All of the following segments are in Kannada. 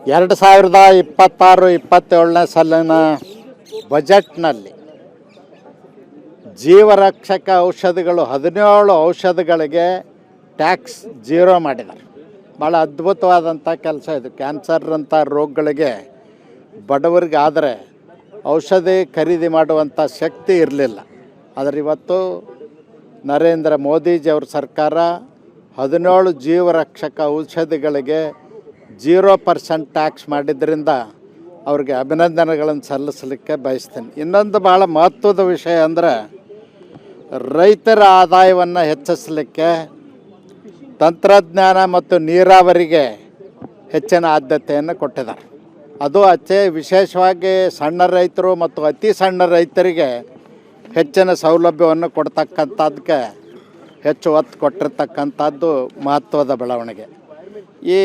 2026-27ನೇ ಸಾಲಿನ ಬಜೆಟ್ನಲ್ಲಿ ಜೀವರಕ್ಷಕ ಔಷಧಿಗಳು 17 ಔಷಧಿಗಳಿಗೆ ಟ್ಯಾಕ್ಸ್ ಜೀರೋ ಮಾಡಿದ್ದಾರೆ. ಭಾಳ ಅದ್ಭುತವಾದಂಥ ಕೆಲಸ ಇದು. ಕ್ಯಾನ್ಸರ್ ಅಂಥ ರೋಗಗಳಿಗೆ ಬಡವರಿಗೆ ಆದರೆ ಔಷಧಿ ಖರೀದಿ ಮಾಡುವಂಥ ಶಕ್ತಿ ಇರಲಿಲ್ಲ. ಆದರೆ ಇವತ್ತು ನರೇಂದ್ರ ಮೋದಿಜಿಯವ್ರ ಸರ್ಕಾರ 17 ಜೀವರಕ್ಷಕ ಔಷಧಿಗಳಿಗೆ 0% ಟ್ಯಾಕ್ಸ್ ಮಾಡಿದ್ರಿಂದ ಅವ್ರಿಗೆ ಅಭಿನಂದನೆಗಳನ್ನು ಸಲ್ಲಿಸಲಿಕ್ಕೆ ಬಯಸ್ತೀನಿ. ಇನ್ನೊಂದು ಭಾಳ ಮಹತ್ವದ ವಿಷಯ ಅಂದರೆ ರೈತರ ಆದಾಯವನ್ನು ಹೆಚ್ಚಿಸಲಿಕ್ಕೆ ತಂತ್ರಜ್ಞಾನ ಮತ್ತು ನೀರಾವರಿಗೆ ಹೆಚ್ಚಿನ ಆದ್ಯತೆಯನ್ನು ಕೊಟ್ಟಿದ್ದಾರೆ. ಅದು ವಿಶೇಷವಾಗಿ ಸಣ್ಣ ರೈತರು ಮತ್ತು ಅತಿ ಸಣ್ಣ ರೈತರಿಗೆ ಹೆಚ್ಚಿನ ಸೌಲಭ್ಯವನ್ನು ಕೊಡ್ತಕ್ಕಂಥದ್ದಕ್ಕೆ ಹೆಚ್ಚು ಒತ್ತು ಕೊಟ್ಟಿರ್ತಕ್ಕಂಥದ್ದು ಮಹತ್ವದ ಬೆಳವಣಿಗೆ. ಈ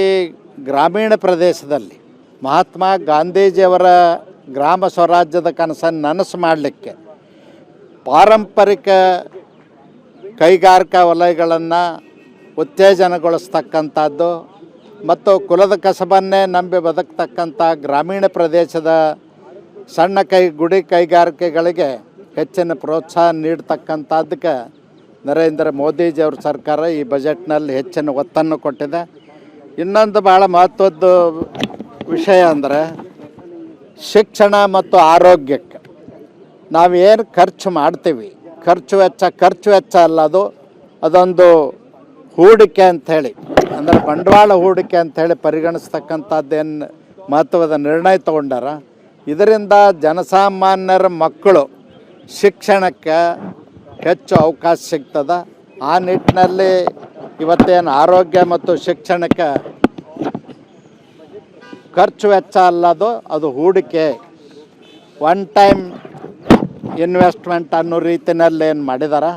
ಗ್ರಾಮೀಣ ಪ್ರದೇಶದಲ್ಲಿ ಮಹಾತ್ಮ ಗಾಂಧೀಜಿಯವರ ಗ್ರಾಮ ಸ್ವರಾಜ್ಯದ ಕನಸನ್ನು ನನಸು ಮಾಡಲಿಕ್ಕೆ ಪಾರಂಪರಿಕ ಕೈಗಾರಿಕಾ ವಲಯಗಳನ್ನು ಉತ್ತೇಜನಗೊಳಿಸ್ತಕ್ಕಂಥದ್ದು ಮತ್ತು ಕುಲದ ಕಸಬನ್ನೇ ನಂಬಿ ಬದುಕ್ತಕ್ಕಂಥ ಗ್ರಾಮೀಣ ಪ್ರದೇಶದ ಸಣ್ಣ ಗುಡಿ ಕೈಗಾರಿಕೆಗಳಿಗೆ ಹೆಚ್ಚಿನ ಪ್ರೋತ್ಸಾಹ ನೀಡ್ತಕ್ಕಂಥದ್ದಕ್ಕೆ ನರೇಂದ್ರ ಮೋದಿಜಿಯವ್ರ ಸರ್ಕಾರ ಈ ಬಜೆಟ್ನಲ್ಲಿ ಹೆಚ್ಚಿನ ಒತ್ತನ್ನು ಕೊಟ್ಟಿದೆ. ಇನ್ನೊಂದು ಭಾಳ ಮಹತ್ವದ ವಿಷಯ ಅಂದರೆ ಶಿಕ್ಷಣ ಮತ್ತು ಆರೋಗ್ಯಕ್ಕೆ ನಾವೇನು ಖರ್ಚು ಮಾಡ್ತೀವಿ, ಖರ್ಚು ವೆಚ್ಚ ಅಲ್ಲ, ಅದೊಂದು ಹೂಡಿಕೆ ಅಂಥೇಳಿ, ಅಂದರೆ ಬಂಡವಾಳ ಹೂಡಿಕೆ ಅಂಥೇಳಿ ಪರಿಗಣಿಸ್ತಕ್ಕಂಥದ್ದೇನು ಮಹತ್ವದ ನಿರ್ಣಯ ತಗೊಂಡಾರ. ಇದರಿಂದ ಜನಸಾಮಾನ್ಯರ ಮಕ್ಕಳು ಶಿಕ್ಷಣಕ್ಕೆ ಹೆಚ್ಚು ಅವಕಾಶ ಸಿಗ್ತದೆ. ಆ ನಿಟ್ಟಿನಲ್ಲಿ ಇವತ್ತೇನು ಆರೋಗ್ಯ ಮತ್ತು ಶಿಕ್ಷಣಕ್ಕೆ ಖರ್ಚು ವೆಚ್ಚ ಅಲ್ಲದು, ಅದು ಹೂಡಿಕೆ, ಒನ್ ಟೈಮ್ ಇನ್ವೆಸ್ಟ್ಮೆಂಟ್ ಅನ್ನೋ ರೀತಿಯಲ್ಲಿ ಏನು ಮಾಡಿದಾರ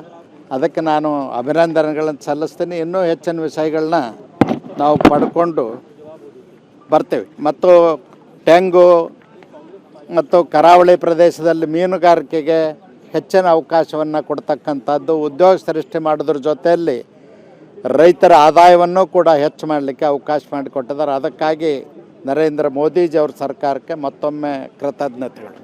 ಅದಕ್ಕೆ ನಾನು ಅಭಿನಂದನೆಗಳನ್ನು ಸಲ್ಲಿಸ್ತೀನಿ. ಇನ್ನೂ ಹೆಚ್ಚಿನ ವಿಷಯಗಳನ್ನ ನಾವು ಪಡ್ಕೊಂಡು ಬರ್ತೀವಿ. ಮತ್ತು ತೆಂಗು ಮತ್ತು ಕರಾವಳಿ ಪ್ರದೇಶದಲ್ಲಿ ಮೀನುಗಾರಿಕೆಗೆ ಹೆಚ್ಚಿನ ಅವಕಾಶವನ್ನು ಕೊಡ್ತಕ್ಕಂಥದ್ದು, ಉದ್ಯೋಗ ಸೃಷ್ಟಿ ಮಾಡೋದ್ರ ಜೊತೆಯಲ್ಲಿ ರೈತರ ಆದಾಯವನ್ನು ಕೂಡ ಹೆಚ್ಚು ಮಾಡಲಿಕ್ಕೆ ಅವಕಾಶ ಮಾಡಿಕೊಟ್ಟಿದ್ದಾರೆ. ಅದಕ್ಕಾಗಿ ನರೇಂದ್ರ ಮೋದಿಜಿಯವ್ರ ಸರ್ಕಾರಕ್ಕೆ ಮತ್ತೊಮ್ಮೆ ಕೃತಜ್ಞತೆಗಳು.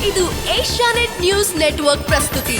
ಇದು ಏಷ್ಯಾನೆಟ್ ನ್ಯೂಸ್ ನೆಟ್ವರ್ಕ್ ಪ್ರಸ್ತುತಿ.